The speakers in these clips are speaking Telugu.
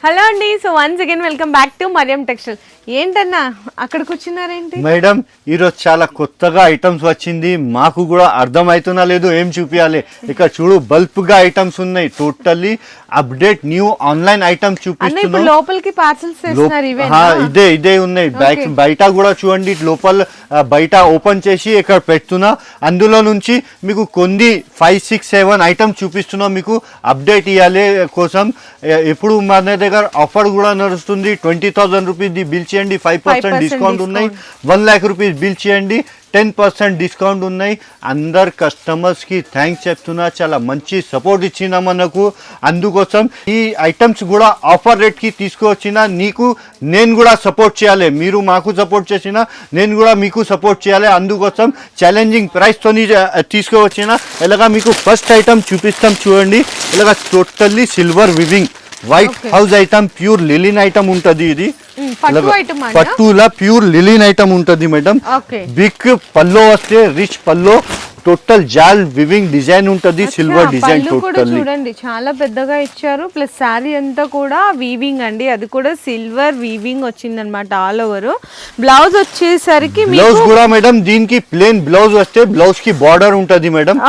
హలో అండి. So once again welcome back to Mariam textile. ఏంటన్నా అక్కడ కూర్చున్నారేంటి? మేడం ఈరోజు చాలా కొత్తగా ఐటమ్స్ వచ్చింది, మాకు కూడా అర్థమవుతున్నా లేదు ఏం చూపించాలి. ఇక్కడ చూడు బల్క్ గా ఐటమ్స్ ఉన్నాయి, totally update new online items చూపిస్తున్నాం. లోపలికి పార్సల్స్ ఇదే ఉన్నాయి. బయట కూడా చూడండి, లోపల బయట ఓపెన్ చేసి ఇక్కడ పెడుతున్నా. అందులో నుంచి మీకు కొన్ని 5, 6, 7 ఐటమ్స్ చూపిస్తున్నాం మీకు అప్డేట్ ఇవ్వాలి కోసం. ఇప్పుడు మన దగ్గర ఆఫర్ కూడా నడుస్తుంది. 20,000 రూపీస్ బిల్ చేయండి, 5% డిస్కౌంట్ ఉన్నాయి. 1 lakh రూపీస్ బిల్ చేయండి, 10% డిస్కౌంట్ ఉన్నాయి. అందరు కస్టమర్స్కి థ్యాంక్స్ చెప్తున్నా, చాలా మంచి సపోర్ట్ ఇచ్చిన మనకు. అందుకోసం ఈ ఐటమ్స్ కూడా ఆఫర్ రేట్కి తీసుకువచ్చిన. నేను కూడా సపోర్ట్ చేయాలి, మీరు మాకు సపోర్ట్ చేసిన నేను కూడా మీకు సపోర్ట్ చేయాలి. అందుకోసం ఛాలెంజింగ్ ప్రైస్తో తీసుకువచ్చిన. ఇలాగా మీకు ఫస్ట్ ఐటమ్ చూపిస్తాం చూడండి. ఇలాగా totally silver weaving white house item, pure లిలిన్ item ఉంటుంది. ఇది పట్టులా ప్యూర్ లిలిన్ ఐటమ్ ఉంటుంది మేడం. బిగ్ పల్లో వస్తే రిచ్ పల్లో, టోటల్ జాల్ వివింగ్ డిజైన్ ఉంటుంది, సిల్వర్ డిజైన్ టోటల్లీ. చూడండి చాలా పెద్దగా ఇచ్చారు. ప్లస్ శారీ అంతా కూడా వీవింగ్ అండి, అది కూడా సిల్వర్ వీవింగ్ వచ్చిందనమాట ఆల్ ఓవర్. బ్లౌజ్ వచ్చేసరికి బ్లౌజ్ కూడా మేడం దీనికి ప్లేన్ బ్లౌజ్ వస్తే బ్లౌజ్ కి బార్డర్ ఉంటుంది మేడం.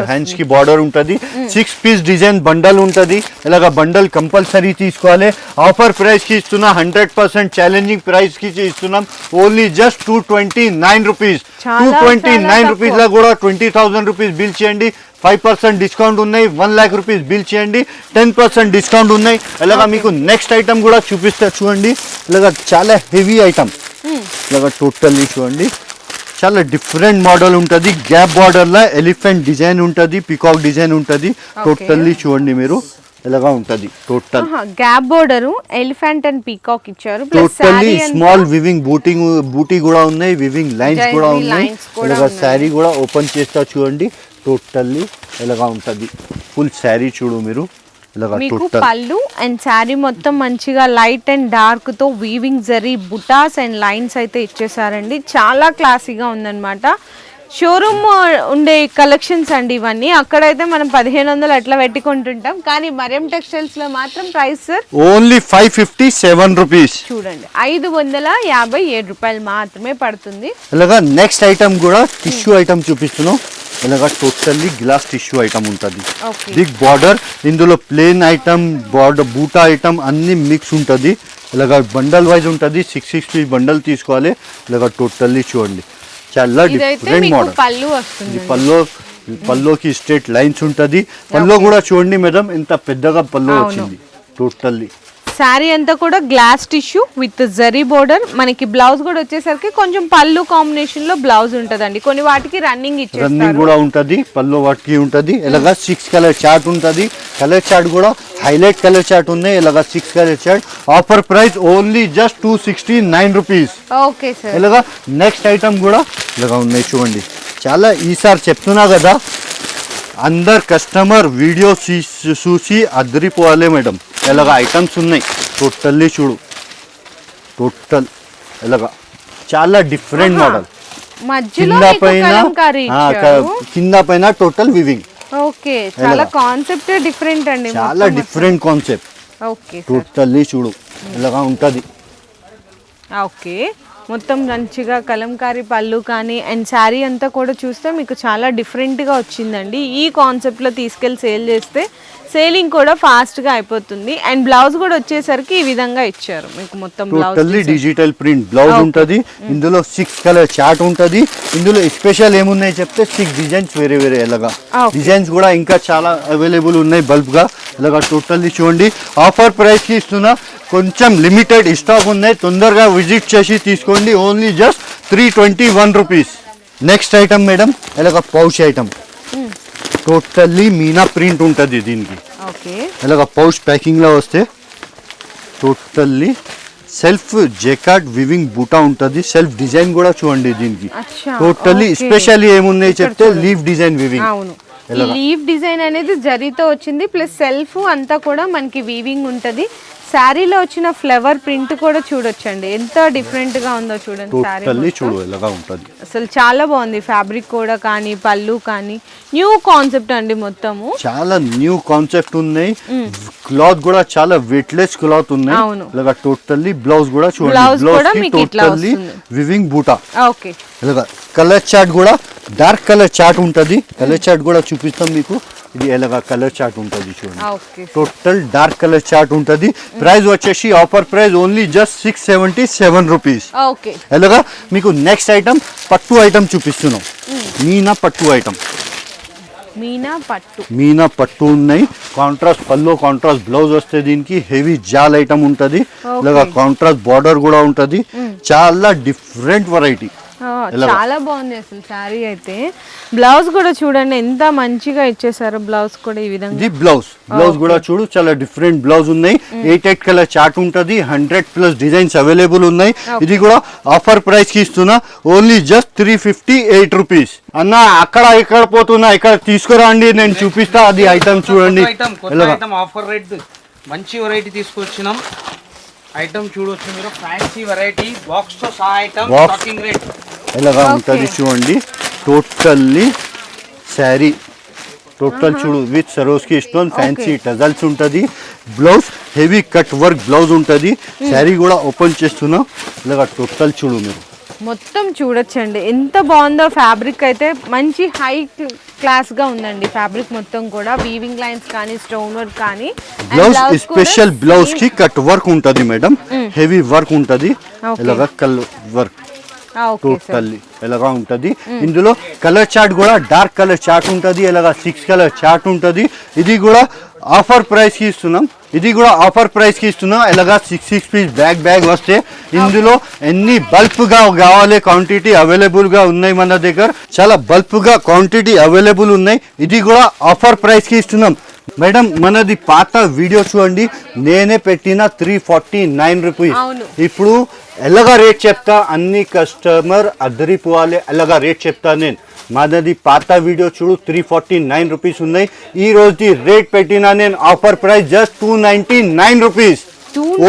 హ్యాండ్స్ కి బార్డర్ ఉంటుంది. 6 పీస్ డిజైన్ బండల్ ఉంటుంది. ఇలాగా బండల్ కంపల్సరీ తీసుకోవాలి. ఆఫర్ ప్రైస్ కి ఇస్తున్నా, 100% ఛాలెంజింగ్ ప్రైస్ కి ఇస్తున్నాం. Only just 229 rupees. 229 రూపీస్ లో కూడా 20,000 రూపీస్ బిల్ చేయండి, 5% డిస్కౌంట్ ఉన్నాయి. 1 lakh రూపీస్ బిల్ చేయండి, 10% డిస్కౌంట్ ఉన్నాయి. ఇలాగా మీకు నెక్స్ట్ ఐటమ్ కూడా చూపిస్తా చూడండి. ఇలాగా చాలా హెవీ ఐటమ్, ఇలాగా టోటల్లీ చూడండి. చాలా డిఫరెంట్ మోడల్ ఉంటుంది. గ్యాప్ బార్డర్ లా ఎలిఫెంట్ డిజైన్ ఉంటుంది, పికాక్ డిజైన్ ఉంటుంది. టోటల్లీ చూడండి మీరు ఇలాగా ఉంటది. Total gap border, elephant and peacock ఇచ్చారు. టోటల్లీ స్మాల్ వివింగ్ బూటీ కూడా ఉన్నాయి, వివింగ్ లైన్స్ కూడా ఉన్నాయి. ఇలాగా శారీ కూడా ఓపెన్ చేస్తా చూడండి. టోటల్లీ ఇలాగా ఉంటది. ఫుల్ శారీ చూడు మీరు. మీకు పళ్ళు అండ్ శారీ మొత్తం మంచిగా లైట్ అండ్ డార్క్ తో వీవింగ్ జరీ బుటాస్ అండ్ లైన్స్ అయితే ఇచ్చేసారండి. చాలా క్లాసీగా ఉందన్నమాట. షోరూమ్ ఉండే కలెక్షన్స్ అండి ఇవన్నీ. అక్కడైతే మనం 1500 అట్లా పెట్టుకుంటుంటాం, కానీ మరియం టెక్స్టైల్స్ లో మాత్రం ప్రైస్ సార్ ఓన్లీ 557 రూపీస్. చూడండి 557 రూపాయలు మాత్రమే పడుతుంది. ఇలాగా నెక్స్ట్ ఐటమ్ కూడా టిష్యూ ఐటమ్ చూపిస్తున్నాం. ఇలాగా టోటల్లీ గ్లాస్ టిష్యూ ఐటమ్ ఉంటుంది. బిగ్ బార్డర్, ఇందులో ప్లేన్ ఐటమ్, బార్డర్ బూటా ఐటమ్ అన్ని మిక్స్ ఉంటుంది. ఇలాగా బండల్ వైజ్ ఉంటుంది. 6 పీస్ బండల్ తీసుకోవాలి. ఇలాగా టోటల్లీ చూడండి చాలా డిఫరెంట్ మోడల్. పల్లోకి స్ట్రేట్ లైన్స్ ఉంటుంది. పల్లో కూడా చూడండి మేడం ఎంత పెద్దగా పల్లో వచ్చింది. టోటల్లీ శారీ అంతా కూడా glass tissue with zari border. మనకి బ్లౌజ్ కూడా వచ్చేసరికి కొంచెం పళ్ళు కాంబినేషన్ లో బ్లౌజ్ ఉంటదండి. కొన్ని వాటికి రన్నింగ్ కూడా ఉంటది, పళ్ళు వాటికి ఉంటది. ఇలాగా 6 కలర్ చార్ట్ ఉంటది. కలర్ చార్ట్ కూడా హైలైట్ కలర్ చార్ట్ ఉన్నాయి. ఇలాగా 6 colour chart. Offer price only just 269 rupees. Okay sir. ఇలాగా నెక్స్ట్ ఐటమ్ కూడా ఇలాగా ఉన్నాయి చూడండి. చాలా ఈసారి చెప్తున్నా కదా, అందరు కస్టమర్ వీడియో చూసి అదిరిపోవాలి మేడం. ఇలాగా ఐటమ్స్ ఉన్నాయి. టోటల్లీ చూడు, టోటల్ ఇలాగా చాలా డిఫరెంట్ మోడల్. కింద పైన టోటల్ వివింగ్. ఓకే, చాలా కాన్సెప్ట్ డిఫరెంట్ అండి, చాలా డిఫరెంట్ కాన్సెప్ట్. ఓకే, టోటల్లీ చూడు ఇలాగా ఉంటది. ఓకే, మొత్తం మంచిగా కలంకారీ పళ్ళు కానీ అండ్ శారీ అంతా కూడా చూస్తే మీకు చాలా డిఫరెంట్గా వచ్చిందండి. ఈ కాన్సెప్ట్లో తీసుకెళ్ళి సేల్ చేస్తే సేలింగ్ కూడా ఫాస్ట్గా అయిపోతుంది. అండ్ బ్లౌజ్ కూడా వచ్చేసరికి ఈ విధంగా ఇచ్చారు మీకు. మొత్తం టోటల్లీ డిజిటల్ ప్రింట్ బ్లౌజ్ ఉంటుంది. ఇందులో 6 కలర్ చార్ట్ ఉంటుంది. ఇందులో స్పెషల్ ఏమున్నాయి చెప్తే 6 డిజైన్స్ వేరే వేరే ఇలాగా డిజైన్స్ కూడా ఇంకా చాలా అవైలబుల్ ఉన్నాయి బల్క్ గా. ఇలాగా టోటల్లీ చూడండి. ఆఫర్ ప్రైస్ కి ఇస్తున్నా, కొంచెం లిమిటెడ్ స్టాక్ ఉన్నాయి, తొందరగా విజిట్ చేసి తీసుకోండి. Only just 321 rupees. Next item madam ఇలాగ పౌచ్ ఐటమ్. టోటల్లీ మీనా ప్రింట్ ఉంటుంది దీనికి. ఇలాగ పౌచ్ ప్యాకింగ్ లో వస్తే టోటల్లీ సెల్ఫ్ జెకార్డ్ వివింగ్ బూటా ఉంటుంది. సెల్ఫ్ డిజైన్ కూడా చూడండి దీనికి. టోటల్లీ స్పెషల్లీ ఏమున్నాయి చెప్తే leaf design weaving. Leaf design అనేది జరీతో వచ్చింది. ప్లస్ సెల్ఫ్ అంతా కూడా మనకి వీవింగ్ ఉంటది. శారీలో వచ్చిన ఫ్లవర్ ప్రింట్ కూడా చూడొచ్చండి, ఎంత డిఫరెంట్ గా ఉందో చూడండి. శారీ టోటల్లీ చూడు ఎలాగా ఉంటది, అసలు చాలా బాగుంది. ఫ్యాబ్రిక్ కూడా కానీ పళ్ళు కానీ న్యూ కాన్సెప్ట్ అండి, మొత్తము చాలా న్యూ కాన్సెప్ట్ ఉన్నాయి. క్లాత్ కూడా చాలా వెయిట్లెస్ క్లాత్ ఉన్నాయి. ఇలాగా టోటల్లీ బ్లౌజ్ కూడా చూడండి, బ్లౌజ్ కి టోటల్లీ వివింగ్ బూటా. ఓకే, ఇలాగా కలర్ చార్ట్ కూడా డార్క్ కలర్ చార్ట్ ఉంటది. కలర్ చార్ట్ కూడా చూపిస్తాం మీకు. ఇది ఎలాగా కలర్ చార్ట్ ఉంటుంది చూడండి, టోటల్ డార్క్ కలర్ చార్ట్ ఉంటుంది. ప్రైస్ వచ్చేసి offer price only just 677 rupees. ఎలాగా మీకు నెక్స్ట్ ఐటమ్ పట్టు ఐటమ్ చూపిస్తున్నాం. మీనా పట్టు ఐటమ్, మీనా పట్టు ఉన్నాయి. కాంట్రాస్ట్ పల్లో, కాంట్రాస్ట్ బ్లౌజ్ వస్తే దీనికి హెవీ జాల్ ఐటమ్ ఉంటుంది. ఇలాగా కాంట్రాస్ట్ బార్డర్ కూడా ఉంటుంది. చాలా డిఫరెంట్ వెరైటీ, చాలా బాగుంది అసలు శారీ అయితే. బ్లౌజ్ కూడా చూడండి ఎంత మంచిగా ఇచ్చేసారు. బ్లౌజ్ కూడా ఈ విధంగా, ఇది బ్లౌజ్ కూడా చూడు చాలా డిఫరెంట్ బ్లౌజ్ ఉన్నాయి. 8 కలర్ చార్ట్ ఉంటది. 100+ డిజైన్స్ అవైలబుల్ ఉన్నాయి. ఇది కూడా ఆఫర్ ప్రైస్ కి ఇస్తున్నా, ఓన్లీ జస్ట్ 358 రూపీస్. అన్న అక్కడ ఇక్కడ పోతున్నా, ఇక్కడ తీసుకురండి, నేను చూపిస్తా. అది ఐటమ్ చూడండి, ఆఫర్ రేట్ మంచి వెరైటీ తీసుకొచ్చినాం. ఐటమ్ చూడొచ్చు మీరు, ఫ్యాన్సీ వెరైటీ బాక్స్ తో సహా ఐటమ్, స్టాకింగ్ రేట్ ఎలాగా ఉంటుంది చూడండి. టోటల్లీ శారీ టోటల్ చూడు with Swarovski stone, fancy tassels ఉంటుంది. Blouse heavy cut work blouse ఉంటుంది. శారీ కూడా ఓపెన్ చేస్తున్నాం. ఇలాగా టోటల్ చూడు మీరు, మొత్తం చూడొచ్చండి ఎంత బాగుందో. ఫ్యాబ్రిక్ అయితే మంచి హై క్లాస్ గా ఉందండి. ఫ్యాబ్రిక్ మొత్తం కూడా వీవింగ్ లైన్స్ కానీ స్టోన్ వర్క్ కానీ. బ్లౌజ్ స్పెషల్ బ్లౌజ్ కి కట్ వర్క్ ఉంటుంది మేడం, హెవీ వర్క్ ఉంటుంది. ఇలాగా కల్ వర్క్ టోటల్లీ ఎలాగా ఉంటుంది. ఇందులో కలర్ చార్ట్ కూడా డార్క్ కలర్ చార్ట్ ఉంటుంది. ఇలాగా 6 కలర్ చార్ట్ ఉంటుంది. ఇది కూడా ఆఫర్ ప్రైస్ కి ఇస్తున్నాం. ఇలాగా 6 పీస్ బ్యాగ్ వస్తే ఇందులో ఎన్ని బల్క్ గా కావాలి క్వాంటిటీ అవైలబుల్ గా ఉన్నాయి మన దగ్గర. చాలా బల్క్ గా క్వాంటిటీ అవైలబుల్ ఉన్నాయి. ఇది కూడా ఆఫర్ ప్రైస్ కి ఇస్తున్నాం. మేడం మనది పాత వీడియో చూడండి, నేనే పెట్టిన 349 రూపీస్. ఇప్పుడు ఎలాగా రేట్ చెప్తా, అన్ని కస్టమర్ అద్దరిపోవాలి, ఎలాగా రేట్ చెప్తా నేను. మనది పాత వీడియో చూడు, 349 రూపీస్ ఉన్నాయి. ఈ రోజు రేట్ పెట్టినా నేను offer price just 299 rupees.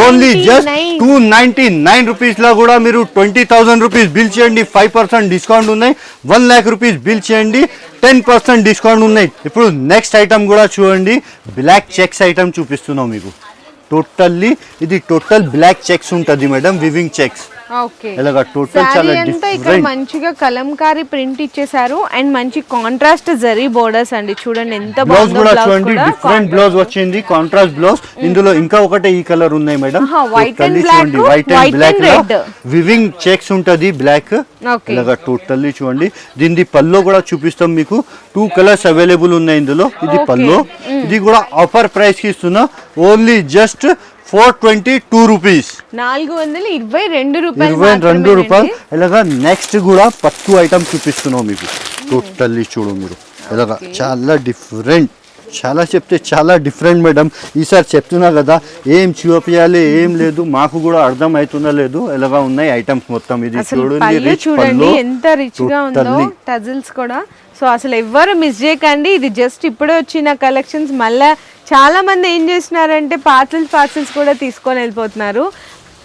Only just 299 rupees లో కూడా మీరు 20,000 రూపీస్ బిల్ చేయండి, 5% డిస్కౌంట్ ఉన్నాయి. 1 lakh రూపీస్ బిల్ చేయండి, 10% డిస్కౌంట్ ఉన్నాయి. ఇప్పుడు నెక్స్ట్ ఐటమ్ కూడా చూడండి, బ్లాక్ చెక్స్ ఐటమ్ చూపిస్తున్నాం మీకు. టోటల్లీ ఇది టోటల్ బ్లాక్ చెక్స్ ఉంటుంది మేడం, వివింగ్ చెక్స్. ఇలాగా టోటల్ చాలా డిఫరెంట్, మంచిగా కలంకారీ ప్రింట్ ఇచ్చేసారు అండ్ మంచి కాంట్రాస్ట్ జరీ బోర్డర్స్ అండి. చూడండి ఎంత బ్లౌజ్ కూడా చూడండి, డిఫరెంట్ బ్లౌజ్ వచ్చింది, కాంట్రాస్ట్ బ్లౌజ్. ఇందులో ఇంకా ఒకటే ఈ కలర్ ఉన్నాయి madam, white and black weaving checks ఉంటది బ్లాక్. ఇలాగా టోటల్లీ చూడండి. దీని పల్లో కూడా చూపిస్తాం మీకు. 2 కలర్స్ అవైలబుల్ ఉన్నాయి ఇందులో. ఇది పల్లో. ఇది కూడా ఆఫర్ ప్రైస్ కి ఇస్తున్నా, ఓన్లీ జస్ట్ 422 రూపీస్. 422 రూపాయలు. ఇలాగా నెక్స్ట్ కూడా పట్టు ఐటమ్ చూపిస్తున్నాం మీకు. టోటల్లీ చూడు మీరు, ఇలాగా చాలా డిఫరెంట్, చాలా చెప్తే చాలా డిఫరెంట్ మేడం. ఈసారి చెప్తున్నా కదా, ఏం చూపించాలి ఏం లేదు, మాకు కూడా అర్థం అవుతుందా లేదు. ఎలాగా ఉన్నాయి ఐటమ్స్ మొత్తం. ఇది చూడండి, రిచ్ పళ్ళు, ఎంత రిచ్ గా ఉందో, టజిల్స్ కూడా. సో అసలు ఎవ్వరు మిస్ చేయకండి. ఇది జస్ట్ ఇప్పుడే వచ్చిన కలెక్షన్స్. మళ్ళీ చాలా మంది ఏం చేస్తున్నారంటే పార్సల్స్ కూడా తీసుకొని వెళ్ళిపోతున్నారు.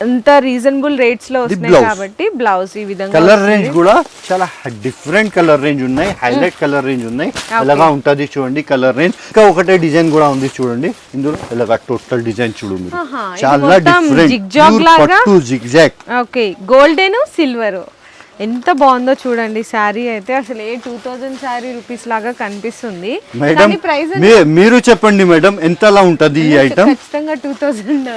అంత రీజనబుల్ రేట్స్ లో వస్తున్నాయి కాబట్టి. బ్లౌజ్ ఈ విధంగా కలర్ రేంజ్ కూడా చాలా డిఫరెంట్ కలర్ రేంజ్ ఉన్నాయి, హైలైట్ కలర్ రేంజ్ ఉన్నాయి. ఎలాగా ఉంటది చూడండి కలర్ రేంజ్. ఇంకా ఒకటే డిజైన్ కూడా ఉంది చూడండి ఇందులో. ఇలాగా టోటల్ డిజైన్ చూడు మీరు, చాలా డిఫరెంట్ పట్టు జిగ్జాగ్. ఓకే, గోల్డెన్ సిల్వర్ ఎంత బాగుందో చూడండి. శారీ అయితే అసలు 2000 శారీ రూపీస్ లాగా కనిపిస్తుంది. మేడం మీరు చెప్పండి మేడం ఎంతలా ఉంటది ఈ ఐటమ్? ఖచ్చితంగా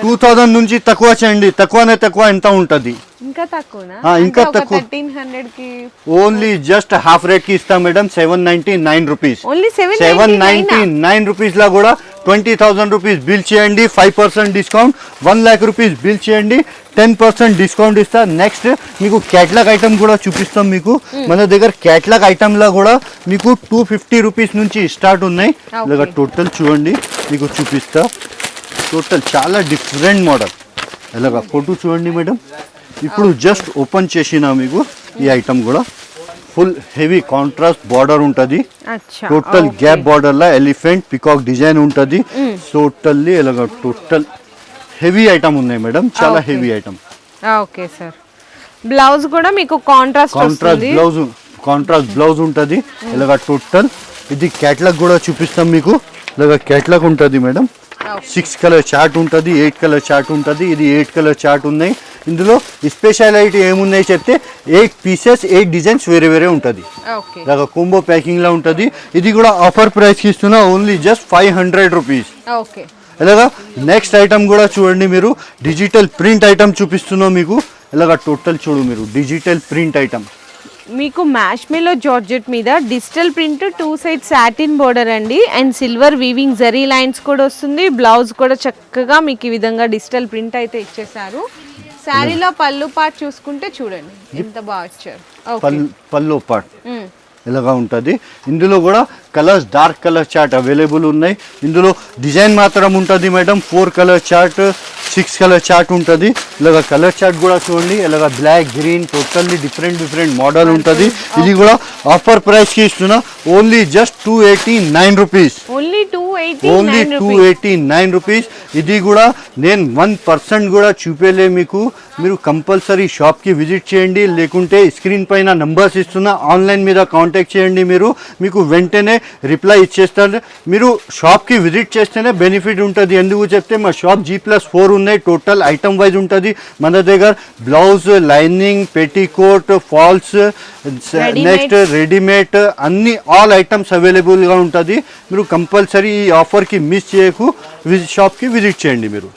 2000 నుంచి తక్కువ చేయండి. తక్కువ ఎంత ఉంటది? ఇంకా తక్కువనా? ఇంకా తక్కువ, 1300 కి ఓన్లీ జస్ట్ హాఫ్ రేట్ కి ఇస్తాం మేడం. 799 రూపీస్. ఓన్లీ 799 రూపీస్ లా కూడా 20,000 రూపీస్ బిల్ చేయండి, 5% డిస్కౌంట్. 1 lakh రూపీస్ బిల్ చేయండి, 10% డిస్కౌంట్ ఇస్తా. నెక్స్ట్ మీకు క్యాటలాగ్ ఐటమ్ కూడా చూపిస్తాం మీకు. మన దగ్గర క్యాటలాగ్ ఐటమ్ లా కూడా మీకు 250 రూపీస్ నుంచి స్టార్ట్ ఉన్నాయి. ఇలాగా టోటల్ చూడండి మీకు చూపిస్తా. టోటల్ చాలా డిఫరెంట్ మోడల్. ఇలాగా ఫోటో చూడండి మేడం. ఇప్పుడు జస్ట్ ఓపెన్ చేసిన మీకు ఈ ఐటమ్ కూడా ఫుల్ హెవీ కాంట్రాస్ట్ బార్డర్ ఉంటది. టోటల్ గ్యాప్ బార్డర్ లా ఎలిఫెంట్ పికాక్ డిజైన్ ఉంటది. టోటల్లీ ఇలాగా టోటల్ హెవీ ఐటమ్ ఉన్నాయి మేడం, చాలా heavy item. Okay sir. Blouse కూడా మీకు కాంట్రాస్ట్ కాంట్రాస్ట్ బ్లౌజ్ ఉంటుంది ఇలాగ టోటల్. ఇది క్యాట్లాగ్ కూడా చూపిస్తాం మీకు, ఇలాగ క్యాట్లాగ్ ఉంటుంది మేడం. 6 కలర్ చార్ట్ ఉంటుంది, 8 కలర్ చార్ట్ ఉంటుంది. ఇది 8 కలర్ చార్ట్ ఉన్నాయి. ఇందులో స్పెషాలిటీ ఏమున్నాయి చెప్తే 8 పీసెస్ 8 డిజైన్స్ వేరే వేరే ఉంటుంది. ఇలాగ కోంబో ప్యాకింగ్ లా ఉంటుంది. ఇది కూడా ఆఫర్ ప్రైస్ కి ఇస్తున్నా, ఓన్లీ జస్ట్ 500 రూపీస్. ఇలాగా నెక్స్ట్ ఐటమ్ కూడా చూడండి మీరు, డిజిటల్ ప్రింట్ ఐటమ్ చూపిస్తున్నాం మీకు. ఇలాగ టోటల్ చూడు మీరు, డిజిటల్ ప్రింట్ ఐటమ్ మీకు మ్యాష్మెలో జార్జెట్ మీద digital print 2 side satin border అండి, and silver weaving zari lines కూడా వస్తుంది. బ్లౌజ్ కూడా చక్కగా మీకు ఈ విధంగా డిజిటల్ ప్రింట్ అయితే ఇచ్చేసారు. శారీలో పళ్ళు పార్ట్ చూసుకుంటే చూడండి ఎంత బాగా వచ్చారు. పళ్ళు పార్ట్ ఇలాగా ఉంటుంది. ఇందులో కూడా colours dark colour chart available ఉన్నాయి. ఇందులో డిజైన్ మాత్రం ఉంటుంది madam. 4 colour chart, 6 colour chart ఉంటుంది. ఇలాగ కలర్ చార్ట్ కూడా చూడండి, ఇలాగ black green totally different model ఉంటుంది. ఇది కూడా ఆఫర్ ప్రైస్ కి ఇస్తున్నా, only just 289 rupees. Only 289 rupees. ఇది కూడా నేను 1% కూడా చూపేలే మీకు. మీరు కంపల్సరీ షాప్కి విజిట్ చేయండి, లేకుంటే స్క్రీన్ పైన నంబర్స్ ఇస్తున్నా, ఆన్లైన్ మీద కాంటాక్ట్ చేయండి. మీకు వెంటనే రిప్లై ఇచ్చేస్తారు. మీరు షాప్కి విజిట్ చేస్తేనే బెనిఫిట్ ఉంటుంది. ఎందుకు చెప్తే మా షాప్ G+4 ఉన్నాయి, టోటల్ ఐటమ్ వైజ్ ఉంటుంది. మన దగ్గర blouse, lining, petticoat, falls, next readymade అన్ని ఆల్ ఐటమ్స్ అవైలబుల్గా ఉంటుంది. మీరు కంపల్సరీ ఈ ఆఫర్కి మిస్ చేయకు, షాప్కి విజిట్ చేయండి మీరు.